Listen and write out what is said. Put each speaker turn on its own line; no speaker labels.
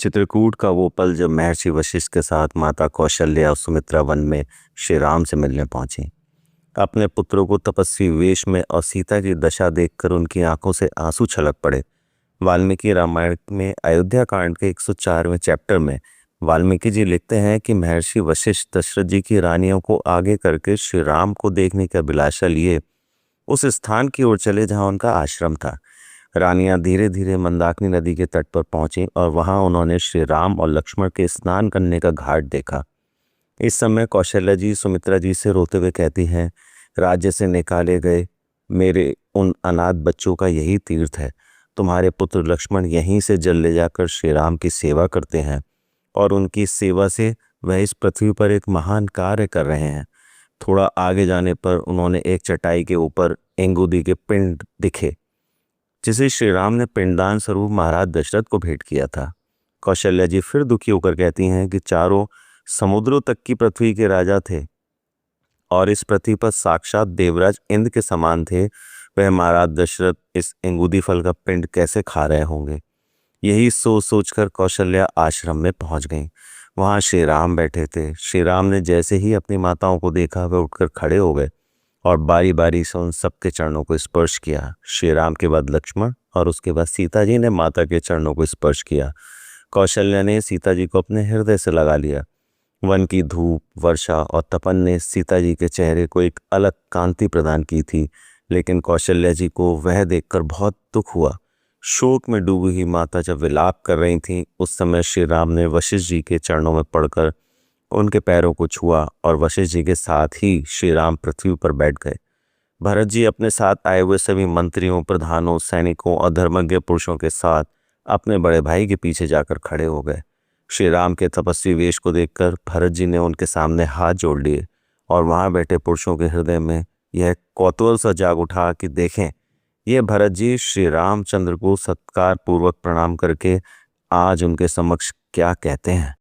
चित्रकूट का वो पल जब महर्षि वशिष्ठ के साथ माता कौशल्या और सुमित्रा वन में श्री राम से मिलने पहुंची। अपने पुत्रों को तपस्वी वेश में और सीता की दशा देखकर उनकी आंखों से आंसू छलक पड़े। वाल्मीकि रामायण में अयोध्या कांड के 104वें चैप्टर में वाल्मीकि जी लिखते हैं कि महर्षि वशिष्ठ दशरथ जी की रानियों को आगे करके श्री राम को देखने का अभिलाषा लिए उस स्थान की ओर चले जहां उनका आश्रम था। रानियां धीरे धीरे मंदाकिनी नदी के तट पर पहुंची और वहां उन्होंने श्री राम और लक्ष्मण के स्नान करने का घाट देखा। इस समय कौशल्या जी सुमित्रा जी से रोते हुए कहती हैं, राज्य से निकाले गए मेरे उन अनाथ बच्चों का यही तीर्थ है। तुम्हारे पुत्र लक्ष्मण यहीं से जल ले जाकर श्री राम की सेवा करते हैं और उनकी सेवा से वह इस पृथ्वी पर एक महान कार्य कर रहे हैं। थोड़ा आगे जाने पर उन्होंने एक चटाई के ऊपर एंगुदी के पिंड दिखे जिसे श्री राम ने पिंडदान स्वरूप महाराज दशरथ को भेंट किया था। कौशल्या जी फिर दुखी होकर कहती हैं कि चारों समुद्रों तक की पृथ्वी के राजा थे और इस पृथ्वी पर साक्षात देवराज इंद्र के समान थे। वह महाराज दशरथ इस एंगुदी फल का पिंड कैसे खा रहे होंगे। यही सोच सोचकर कौशल्या आश्रम में पहुंच गईं। वहां श्री राम बैठे थे। श्री राम ने जैसे ही अपनी माताओं को देखा वे उठकर खड़े हो गए और बारी बारी से उन सबके चरणों को स्पर्श किया। श्री राम के बाद लक्ष्मण और उसके बाद सीता जी ने माता के चरणों को स्पर्श किया। कौशल्या ने सीता जी को अपने हृदय से लगा लिया। वन की धूप, वर्षा और तपन ने सीता जी के चेहरे को एक अलग कांति प्रदान की थी, लेकिन कौशल्या जी को वह देखकर बहुत दुख हुआ। शोक में डूबी हुई माता जब विलाप कर रही थीं, उस समय श्री राम ने वशिष्ठ जी के चरणों में पड़कर उनके पैरों को छुआ और वशिष्ठ जी के साथ ही श्री राम पृथ्वी पर बैठ गए। भरत जी अपने साथ आए हुए सभी मंत्रियों, प्रधानों, सैनिकों और धर्मज्ञ पुरुषों के साथ अपने बड़े भाई के पीछे जाकर खड़े हो गए। श्री राम के तपस्वी वेश को देखकर भरत जी ने उनके सामने हाथ जोड़ लिए और वहां बैठे पुरुषों के हृदय में यह कौतूहल सा जाग उठा कि देखें, ये भरत जी श्री रामचंद्र को सत्कार पूर्वक प्रणाम करके आज उनके समक्ष क्या कहते हैं।